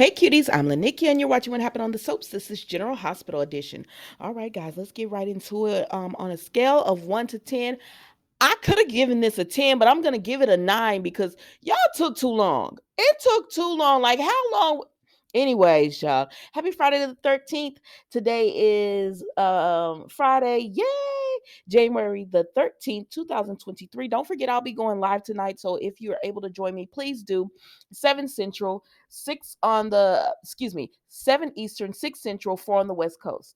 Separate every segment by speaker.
Speaker 1: Hey cuties, I'm Lanikia and you're watching What Happened on the Soaps. This is General Hospital Edition. All right, guys, let's get right into it. On a scale of 1 to 10, I could have given this a 10, but I'm going to give it a 9 because y'all took too long. It took too long. Like, how long? Anyways, y'all, happy Friday the 13th. Today is Friday. Yay! January the 13th, 2023. Don't forget, I'll be going live tonight. So if you're able to join me, please do. 7 Central, 7 Eastern, 6 Central, 4 on the West Coast.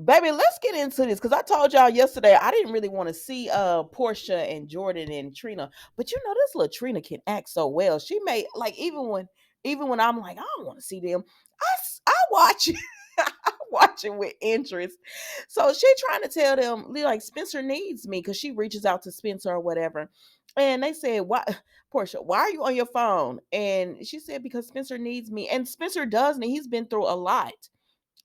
Speaker 1: Baby, let's get into this because I told y'all yesterday I didn't really want to see Portia and Jordan and Trina, but this little Trina can act so well. She made like even when I'm like I don't want to see them, I watch it. I watch it with interest. So she trying to tell them like Spencer needs me because she reaches out to Spencer or whatever, and they said why. Portia, why are you on your phone? And she said, because Spencer needs me. And Spencer does, and he's been through a lot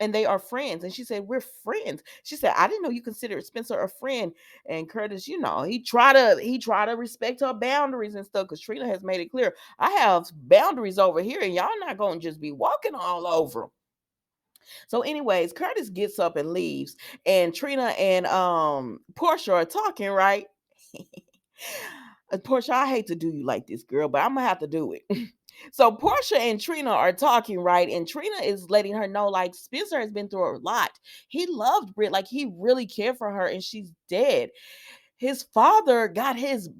Speaker 1: and they are friends. And she said, we're friends. She said, I didn't know you considered Spencer a friend. And Curtis, he try to respect her boundaries and stuff because Trina has made it clear. I have boundaries over here, and y'all not gonna just be walking all over 'em. So, anyways, Curtis gets up and leaves, and Trina and Portia are talking, right? Portia, I hate to do you like this, girl, but I'm gonna have to do it. So Portia and Trina are talking, right? And Trina is letting her know, like, Spencer has been through a lot. He loved Britt, like he really cared for her, and she's dead. His father got his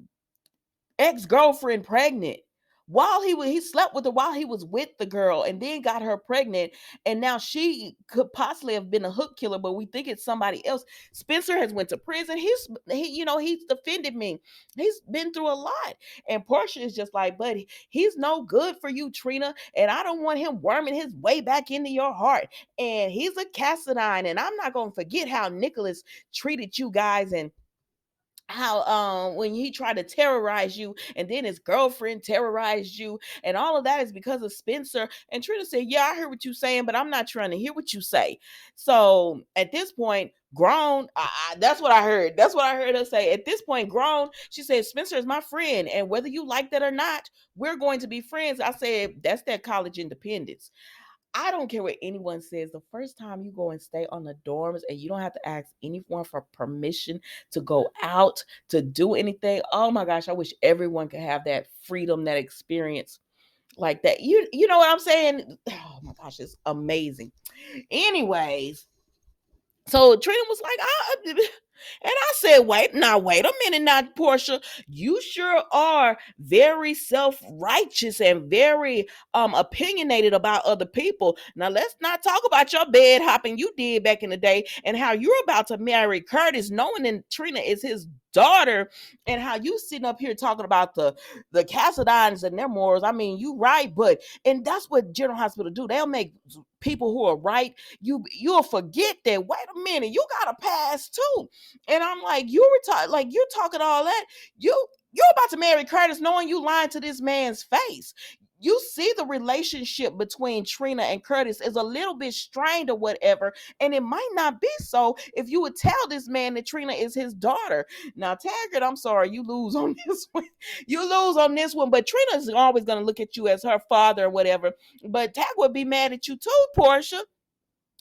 Speaker 1: ex-girlfriend pregnant while he slept with her while he was with the girl, and then got her pregnant, and now she could possibly have been a hook killer, but we think it's somebody else. Spencer has went to prison. He's defended me. He's been through a lot. And Portia is just like, buddy, he's no good for you, Trina, and I don't want him worming his way back into your heart. And he's a Cassadine, and I'm not gonna forget how Nicholas treated you guys, and how when he tried to terrorize you, and then his girlfriend terrorized you, and all of that is because of Spencer. And Trina said, yeah, I heard what you're saying, but I'm not trying to hear what you say. So at this point, grown, that's what I heard. That's what I heard her say. At this point, grown, she said, Spencer is my friend, and whether you like that or not, we're going to be friends. I said, that's that college independence. I don't care what anyone says. The first time you go and stay on the dorms and you don't have to ask anyone for permission to go out to do anything. Oh my gosh, I wish everyone could have that freedom, that experience like that. You know what I'm saying? Oh my gosh, it's amazing. Anyways, so Trina was like, and I said, wait a minute now, Portia. You sure are very self-righteous and very opinionated about other people. Now let's not talk about your bed hopping you did back in the day and how you're about to marry Curtis, knowing that Trina is his daughter, and how you sitting up here talking about the Cassadines and their morals. I mean, you right, but and that's what General Hospital do. They'll make people who are right, you'll forget that, wait a minute, you got a past too. And I'm like, you retired, like you're talking all that, you're about to marry Curtis knowing you lying to this man's face. You see the relationship between Trina and Curtis is a little bit strained or whatever, and it might not be so if you would tell this man that Trina is his daughter. Now, Taggart, I'm sorry, you lose on this one. You lose on this one, but Trina's always going to look at you as her father or whatever. But Taggart would be mad at you too, Portia,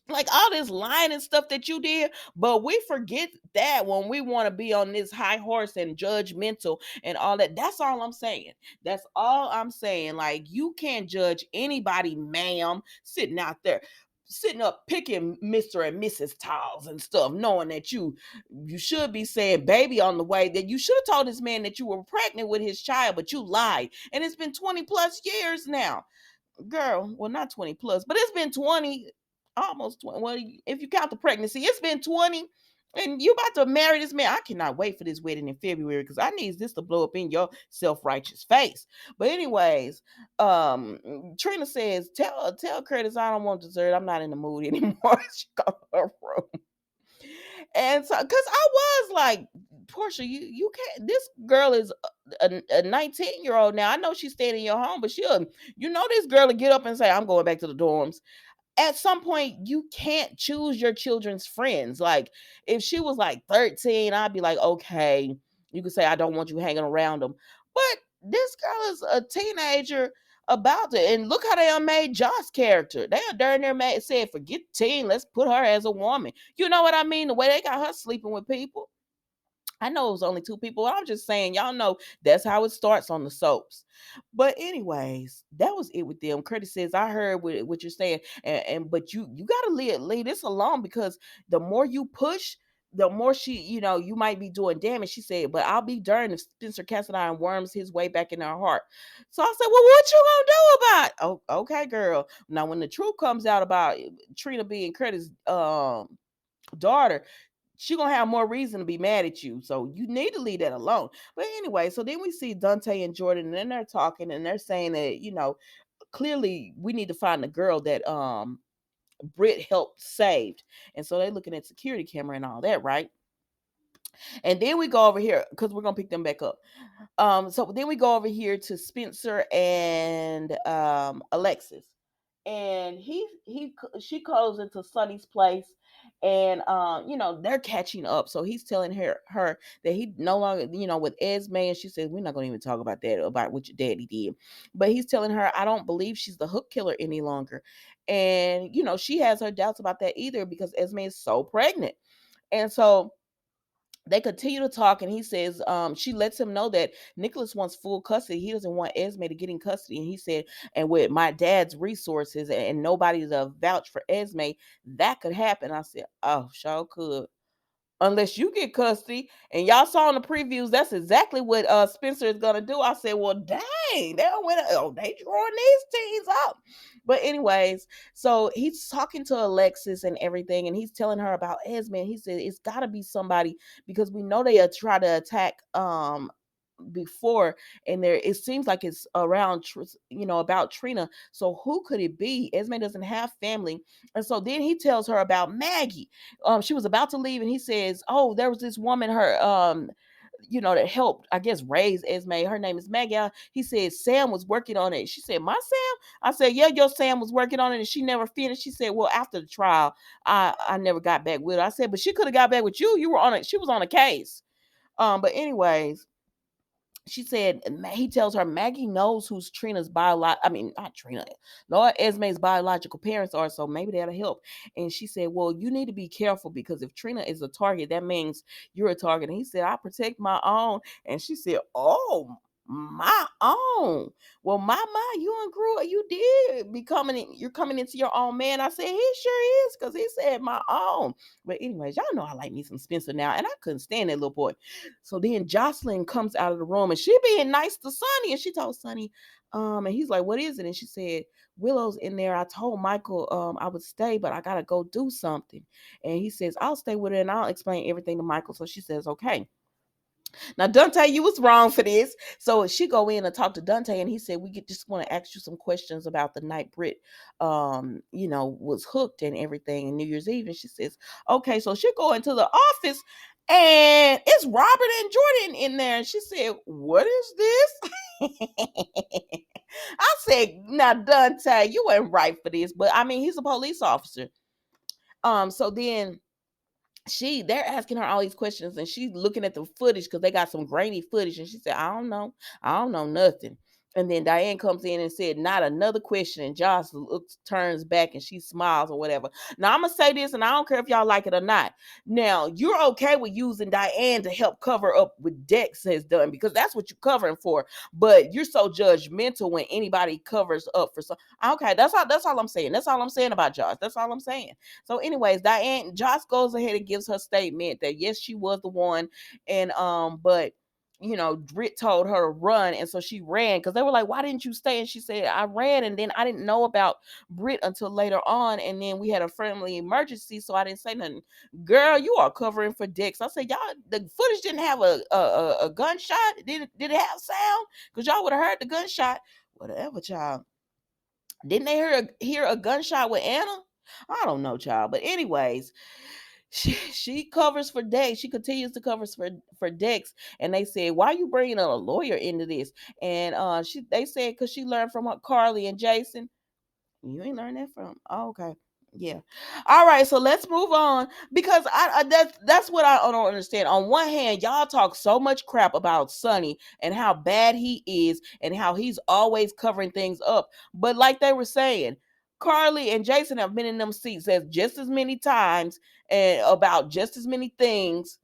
Speaker 1: like all this lying and stuff that you did. But we forget that when we want to be on this high horse and judgmental and all that. That's all I'm saying. That's all I'm saying. Like, you can't judge anybody, ma'am, sitting out there, sitting up picking Mr. and Mrs. Tiles and stuff, knowing that you should be saying baby on the way, that you should have told this man that you were pregnant with his child, but you lied. And it's been 20 plus years now, girl. Well, not 20 plus, but it's been 20, almost 20. Well, if you count the pregnancy, it's been 20. And you about to marry this man. I cannot wait for this wedding in February because I need this to blow up in your self-righteous face. But anyways, Trina says, tell Curtis I don't want dessert. I'm not in the mood anymore. She got her room. And so, because I was like, Portia, you can't. This girl is a 19-year-old now. I know she's staying in your home, but this girl to get up and say, I'm going back to the dorms. At some point, you can't choose your children's friends. Like, if she was like 13, I'd be like, okay, you could say, I don't want you hanging around them. But this girl is a teenager. about it. And look how they made Josh's character. They are during there made said, forget teen, let's put her as a woman. You know what I mean? The way they got her sleeping with people. I know it was only two people. I'm just saying, y'all know that's how it starts on the soaps. But anyways, that was it with them. Curtis says, I heard what you're saying, and but you gotta leave this alone because the more you push, the more she, you might be doing damage. She said, but I'll be darned if Spencer Cassadine worms his way back in her heart. So I said, well, what you gonna do about it? Oh, okay, girl. Now when the truth comes out about Trina being Curtis' daughter, she gonna have more reason to be mad at you. So you need to leave that alone. But anyway, so then we see Dante and Jordan, and then they're talking and they're saying that, clearly we need to find the girl that Britt helped saved. And so they're looking at security camera and all that, right? And then we go over here because we're gonna pick them back up. So then we go over here to Spencer and Alexis, and she goes into Sonny's place, and they're catching up. So he's telling her that he no longer, with Esme, and she says we're not going to even talk about that, about what your daddy did, but he's telling her, I don't believe she's the hook killer any longer, and she has her doubts about that either because Esme is so pregnant, and so they continue to talk, and he says she lets him know that Nicholas wants full custody. He doesn't want Esme to get in custody. And he said, and with my dad's resources and nobody to vouch for Esme, that could happen. I said, oh, sure could, unless you get custody. And y'all saw in the previews, that's exactly what Spencer is gonna do. I said, well, dang, they drawing these teens up. But anyways, so he's talking to Alexis and everything, and he's telling her about Esme. He said it's got to be somebody because we know they try to attack before, and there it seems like it's around about Trina. So who could it be? Esme doesn't have family. And so then he tells her about Maggie. She was about to leave, and he says, oh, there was this woman, her that helped, I guess, raise Esme. Her name is Maggie. He said Sam was working on it. She said, my Sam? I said, yeah, your Sam was working on it and she never finished. She said, well, after the trial, I never got back with her. I said, but she could have got back with you. You were on it. She was on a case. But anyways, she said he tells her Maggie knows who's Trina's I mean, not Trina, Lord Esme's biological parents are, so maybe that'll help. And she said, well, you need to be careful because if Trina is a target, that means you're a target. And he said, I protect my own. And she said, oh, my own. Well, my, you ungrew, you did you're coming into your own man. I said, he sure is, because he said my own. But anyways, y'all know I like me some Spencer now, and I couldn't stand that little boy. So then Jocelyn comes out of the room, and she being nice to Sonny, and she told Sonny, and he's like, what is it? And she said, Willow's in there. I told Michael I would stay, but I gotta go do something. And he says, I'll stay with her and I'll explain everything to Michael. So she says, okay. Now, Dante, you was wrong for this. So she go in and talk to Dante, and he said, we just want to ask you some questions about the night Britt, was hooked and everything in New Year's Eve. And she says, okay. So she go into the office, and it's Robert and Jordan in there. And she said, what is this? I said, now, Dante, you ain't right for this. But I mean, he's a police officer. So then they're asking her all these questions, and she's looking at the footage because they got some grainy footage, and she said, I don't know nothing. And then Diane comes in and said, not another question. And Josh turns back and she smiles or whatever. Now I'm gonna say this, and I don't care if y'all like it or not. Now, you're okay with using Diane to help cover up what Dex has done because that's what you're covering for. But you're so judgmental when anybody covers up for some. Okay, that's all I'm saying. That's all I'm saying about Josh. That's all I'm saying. So, anyways, Josh goes ahead and gives her statement that yes, she was the one, and but Britt told her to run, and so she ran because they were like, "Why didn't you stay?" And she said, "I ran, and then I didn't know about Britt until later on, and then we had a family emergency, so I didn't say nothing." Girl, you are covering for Dex. I said, "Y'all, the footage didn't have a gunshot. Did it have sound? Because y'all would have heard the gunshot. Whatever, child. Didn't they hear a gunshot with Anna? I don't know, child. But anyways, she covers for Dex. She continues to cover for Dex, and they said, "Why are you bringing a lawyer into this?" And they said because she learned from Carly and Jason. You ain't learned that from? Oh, okay. Yeah. All right. So let's move on because that's what I don't understand. On one hand, y'all talk so much crap about Sonny and how bad he is and how he's always covering things up. But like they were saying, Carly and Jason have been in them seats as just as many times and about just as many things,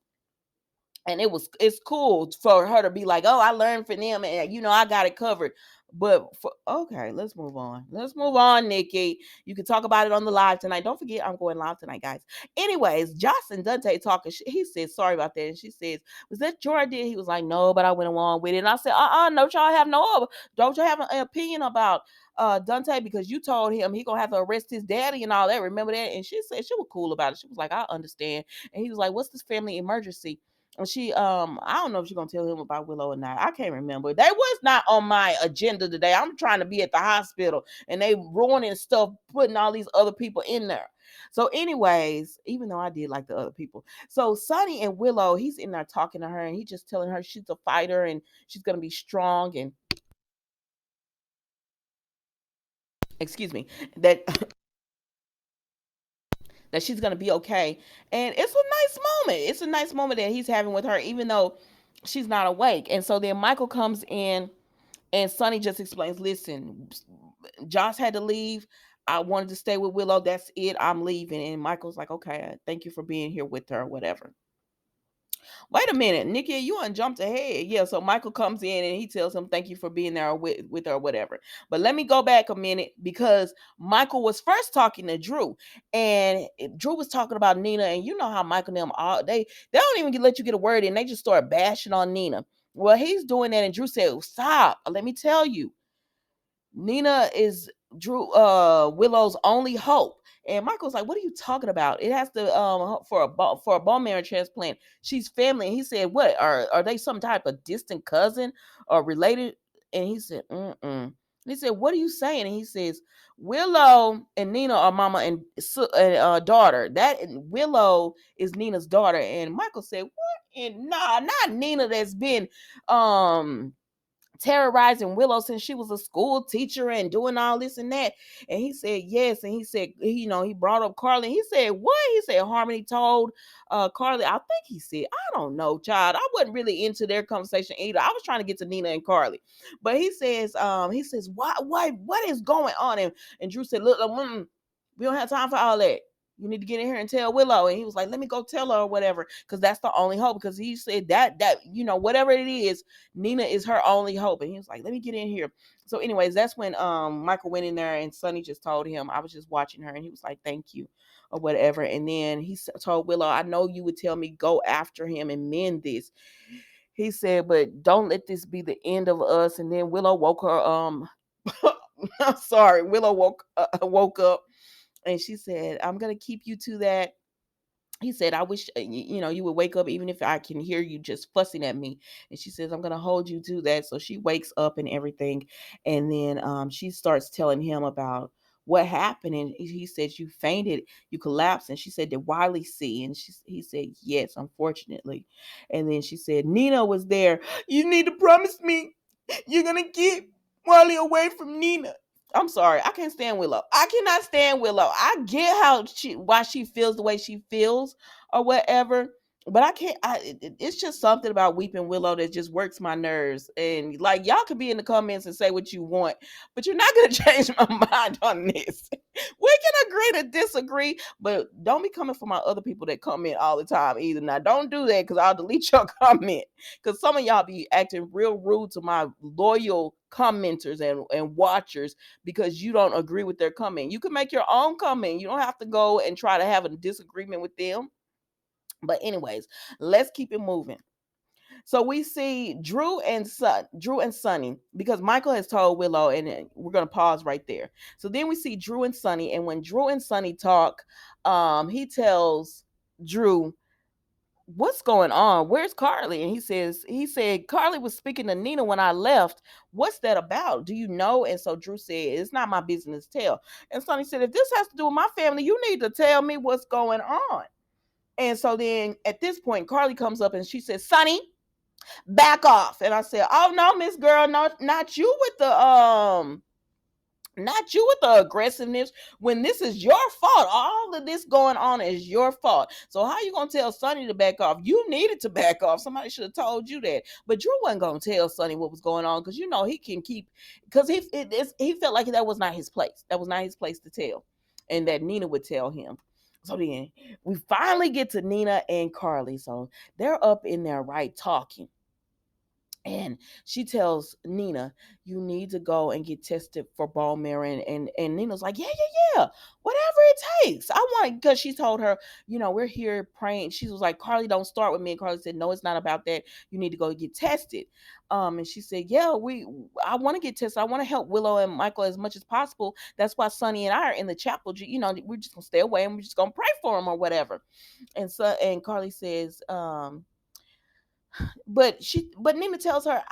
Speaker 1: and it's cool for her to be like, oh, I learned from them and I got it covered. But okay, let's move on. Let's move on, Nikki. You can talk about it on the live tonight. Don't forget, I'm going live tonight, guys. Anyways, Joss and Dante talking. He said sorry about that, and she says, "Was that your idea?" He was like, "No, but I went along with it." And I said, no, y'all have don't y'all have an opinion about Dante, because you told him he gonna have to arrest his daddy and all that. Remember that? And she said she was cool about it. She was like, I understand. And he was like, what's this family emergency? And she I don't know if she's gonna tell him about Willow or not. I can't remember. That was not on my agenda today. I'm trying to be at the hospital and they ruining stuff, putting all these other people in there. So, anyways, even though I did like the other people. So Sonny and Willow, he's in there talking to her and he's just telling her she's a fighter and she's gonna be strong and excuse me, that that she's gonna be okay. And it's a nice moment. It's a nice moment that he's having with her, even though she's not awake. And so then Michael comes in and Sonny just explains, listen, Josh had to leave. I wanted to stay with Willow. That's it. I'm leaving. And Michael's like, okay, thank you for being here with her, whatever. Wait a minute, Nikki, you jumped ahead. Yeah, so Michael comes in and he tells him thank you for being there with her, whatever. But let me go back a minute because Michael was first talking to Drew, and Drew was talking about Nina, and you know how Michael and them all they don't even let you get a word in. They just start bashing on Nina. Well, he's doing that, and Drew said, "Stop! Let me tell you, Nina is Willow's only hope." And Michael's like, "What are you talking about? It has to for a bone marrow transplant. She's family." And he said, "What are they some type of distant cousin or related?" And he said, "Mm." He said, "What are you saying?" And he says, "Willow and Nina are mama and daughter. That Willow is Nina's daughter." And Michael said, "What?" And nah, not Nina that's been terrorizing Willow since she was a school teacher and doing all this and that. And he said, yes. And he said, he brought up Carly. He said, what? He said, Harmony told Carly. I think he said, I don't know, child. I wasn't really into their conversation either. I was trying to get to Nina and Carly. But he says, what is going on? And Drew said, look, we don't have time for all that. You need to get in here and tell Willow. And he was like, let me go tell her or whatever, because that's the only hope. Because he said that whatever it is, Nina is her only hope. And he was like, let me get in here. So, anyways, that's when Michael went in there and Sonny just told him, I was just watching her, and he was like, thank you or whatever. And then he told Willow, I know you would tell me go after him and mend this. He said, but don't let this be the end of us. And then Willow woke her I'm sorry, Willow woke up and she said, I'm gonna keep you to that. He said, I wish you would wake up even if I can hear you just fussing at me. And she says, I'm gonna hold you to that. So she wakes up and everything, and then she starts telling him about what happened. And he said, you fainted, you collapsed. And she said, did Wiley see? And he said, yes, unfortunately. And then she said, Nina was there. You need to promise me you're gonna get Wiley away from Nina. I'm sorry, I can't stand Willow. I cannot stand Willow. I get why she feels the way she feels or whatever, but I can't. It's just something about Weeping Willow that just works my nerves. And like y'all could be in the comments and say what you want, but you're not gonna change my mind on this. We can agree to disagree, but don't be coming for my other people that comment all the time either. Now don't do that because I'll delete your comment. Because some of y'all be acting real rude to my loyal commenters and watchers because you don't agree with their comment. You can make your own comment. You don't have to go and try to have a disagreement with them. But anyways, let's keep it moving. So we see Drew and Sonny, because Michael has told Willow, and we're gonna pause right there. So then we see Drew and Sonny, and when Drew and Sonny talk, he tells Drew, what's going on? Where's Carly? And he said, Carly was speaking to Nina when I left. What's that about? Do you know? And so Drew said, it's not my business to tell. And Sonny said, if this has to do with my family, you need to tell me what's going on. And so then at this point, Carly comes up and she says, Sonny, back off. And I said, oh no, Miss Girl, no, not you with the not you with the aggressiveness when this is your fault. All of this going on is your fault. So how you gonna tell Sonny to back off? You needed to back off. Somebody should have told you that. But Drew wasn't gonna tell Sonny what was going on because he can keep because he felt like that was not his place. That was not his place to tell, and that Nina would tell him. So then we finally get to Nina and Carly. So they're up in there, right, talking. And she tells Nina, you need to go and get tested for bone marrow. And Nina's like, yeah, whatever it takes. I want, because she told her, we're here praying. She was like, Carly, don't start with me. And Carly said, no, it's not about that. You need to go get tested. And she said, yeah, I want to get tested. I want to help Willow and Michael as much as possible. That's why Sonny and I are in the chapel. We're just gonna stay away and we're just gonna pray for them or whatever. And Carly says, but Nina tells her,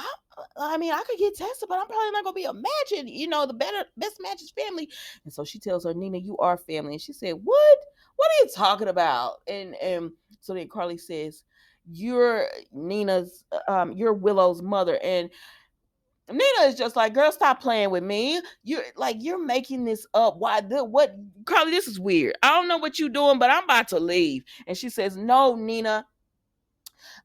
Speaker 1: I mean, I could get tested, but I'm probably not gonna be a match. And the best match is family. And so she tells her, Nina, you are family. And she said, what? What are you talking about? And so then Carly says, you're Willow's mother. And Nina is just like, girl, stop playing with me. You're making this up. What, Carly, this is weird. I don't know what you're doing, but I'm about to leave. And she says, no, Nina,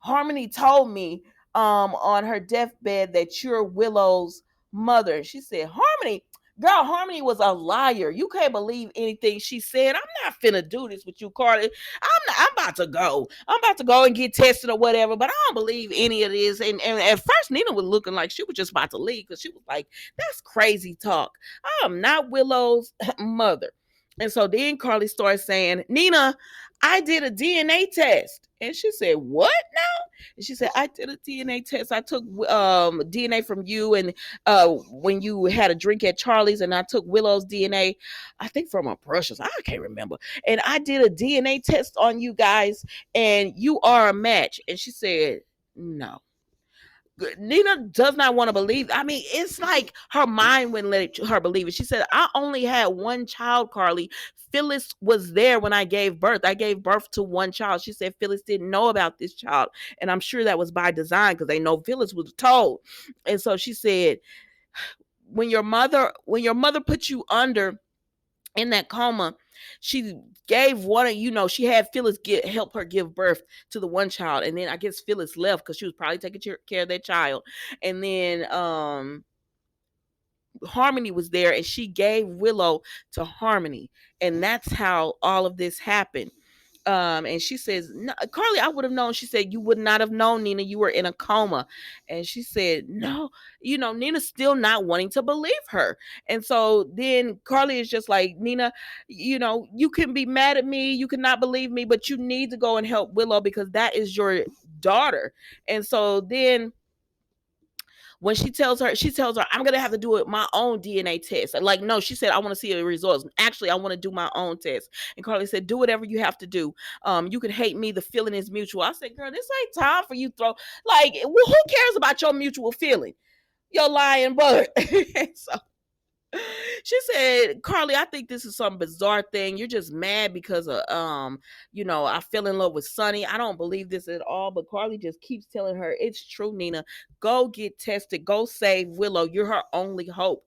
Speaker 1: Harmony told me on her deathbed that you're Willow's mother. She said, Harmony, girl, Harmony was a liar. You can't believe anything she said. I'm not finna do this with you, Carly. I'm about to go. I'm about to go and get tested or whatever, but I don't believe any of this. And at first, Nina was looking like she was just about to leave because she was like, that's crazy talk. I am not Willow's mother. And so then Carly started saying, Nina, I did a DNA test. And she said, what now? And she said, I did a DNA test. I took DNA from you and when you had a drink at Charlie's, and I took Willow's DNA, I think from her brushes. I can't remember. And I did a DNA test on you guys, and you are a match. And she said, no. Nina does not want to believe. I mean, it's like her mind wouldn't let her believe it. She said, I only had one child, Carly. Phyllis was there when I gave birth. I gave birth to one child. She said Phyllis didn't know about this child. And I'm sure that was by design because they know Phyllis was told. And so she said, when your mother put you under in that coma, she gave one of she had Phyllis help her give birth to the one child, and then I guess Phyllis left because she was probably taking care of that child, and then Harmony was there, and she gave Willow to Harmony, and that's how all of this happened. And she says, no, Carly, I would have known. She said, you would not have known, Nina. You were in a coma. And she said, no, Nina's still not wanting to believe her. And so then Carly is just like, Nina, you can be mad at me. You cannot believe me, but you need to go and help Willow because that is your daughter. And so then when she tells her, I'm gonna have to do it my own DNA test. Like, no, she said, I want to see the results. Actually, I want to do my own test. And Carly said, do whatever you have to do. You can hate me. The feeling is mutual. I said, girl, this ain't time for you throw like, well, who cares about your mutual feeling? Your lying butt. So she said, Carly, I think this is some bizarre thing. You're just mad because of I fell in love with Sonny. I don't believe this at all. But Carly just keeps telling her, it's true, Nina. Go get tested. Go save Willow. You're her only hope.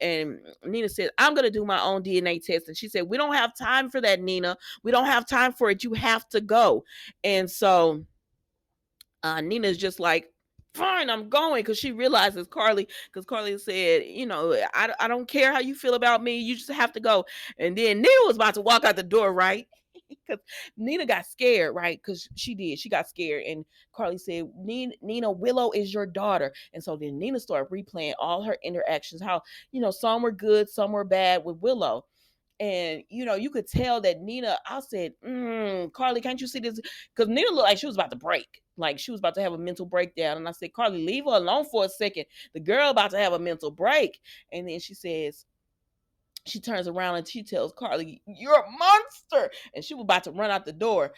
Speaker 1: And Nina said, I'm gonna do my own DNA test. And she said, we don't have time for that, Nina. We don't have time for it. You have to go. And so Nina's just like, fine, I'm going, because she realizes because Carly said, I don't care how you feel about me, you just have to go. And then Nina was about to walk out the door, right? Because Nina got scared, right? Because she got scared. And Carly said, Nina, Willow is your daughter. And so then Nina started replaying all her interactions, how some were good, some were bad with Willow. And you could tell that Nina, I said, Carly, can't you see this? Because Nina looked like she was about to break, like she was about to have a mental breakdown. And I said, Carly, leave her alone for a second. The girl about to have a mental break. And then she turns around and she tells Carly, you're a monster. And she was about to run out the door.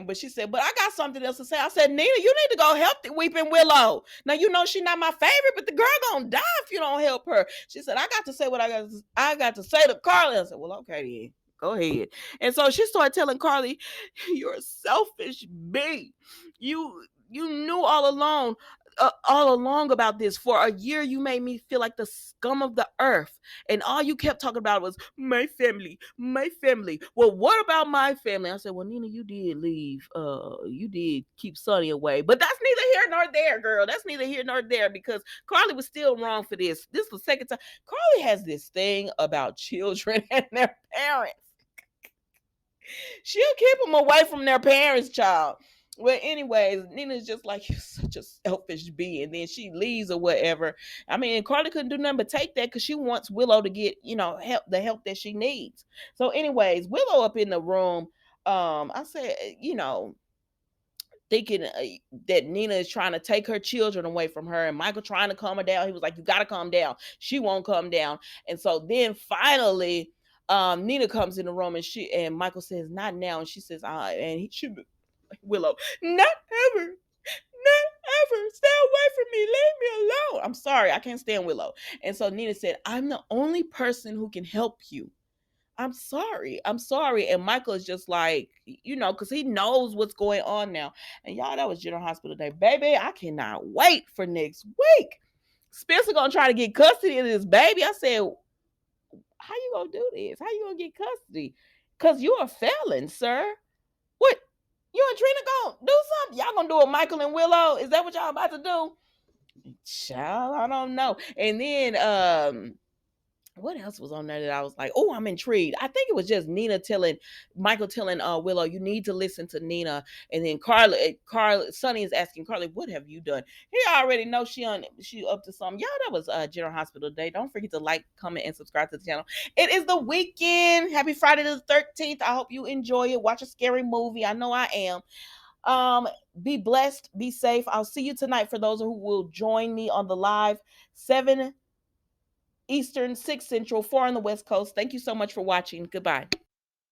Speaker 1: But she said, but I got something else to say. I said, Nina, you need to go help the weeping Willow. Now, she's not my favorite, but the girl gonna die if you don't help her. She said, I got to say what I got to say to Carly. I said, well, okay, then. Go ahead. And so she started telling Carly, you're a selfish bee. You knew all along all along about this. For a year, you made me feel like the scum of the earth. And all you kept talking about was my family, my family. Well, what about my family? I said, well, Nina, you did leave. You did keep Sonny away. But that's neither here nor there, girl. That's neither here nor there because Carly was still wrong for this. This was the second time. Carly has this thing about children and their parents. She'll keep them away from their parents, child. Well, anyways, Nina's just like, you're such a selfish being. Then she leaves or whatever. I mean, Carly couldn't do nothing but take that because she wants Willow to get, the help that she needs. So, anyways, Willow up in the room. I said, thinking that Nina is trying to take her children away from her, and Michael trying to calm her down. He was like, "You got to calm down." She won't calm down, and so then finally, Nina comes in the room, and Michael says, "Not now," and she says, and he should Willow, "Not ever." Not ever. Stay away from me. Leave me alone. I'm sorry. I can't stand Willow. And so Nina said, I'm the only person who can help you. I'm sorry. I'm sorry. And Michael is just like, because he knows what's going on now. And y'all, that was General Hospital Day. Baby, I cannot wait for next week. Spencer gonna try to get custody of this baby. I said, how you gonna do this? How you gonna get custody? Because you're a felon, sir. What? You and Trina gonna do something? Y'all gonna do it, Michael and Willow? Is that what y'all about to do? Child, I don't know. And then what else was on there that I was like, oh, I'm intrigued. I think it was just Michael telling Willow, you need to listen to Nina. And then Sonny is asking Carly, what have you done? He already knows she up to something. Y'all, that was General Hospital Day. Don't forget to like, comment, and subscribe to the channel. It is the weekend. Happy Friday the 13th. I hope you enjoy it. Watch a scary movie. I know I am. Be blessed, be safe. I'll see you tonight for those who will join me on the live 7 Eastern, 6 Central, 4 on the West Coast. Thank you so much for watching. Goodbye.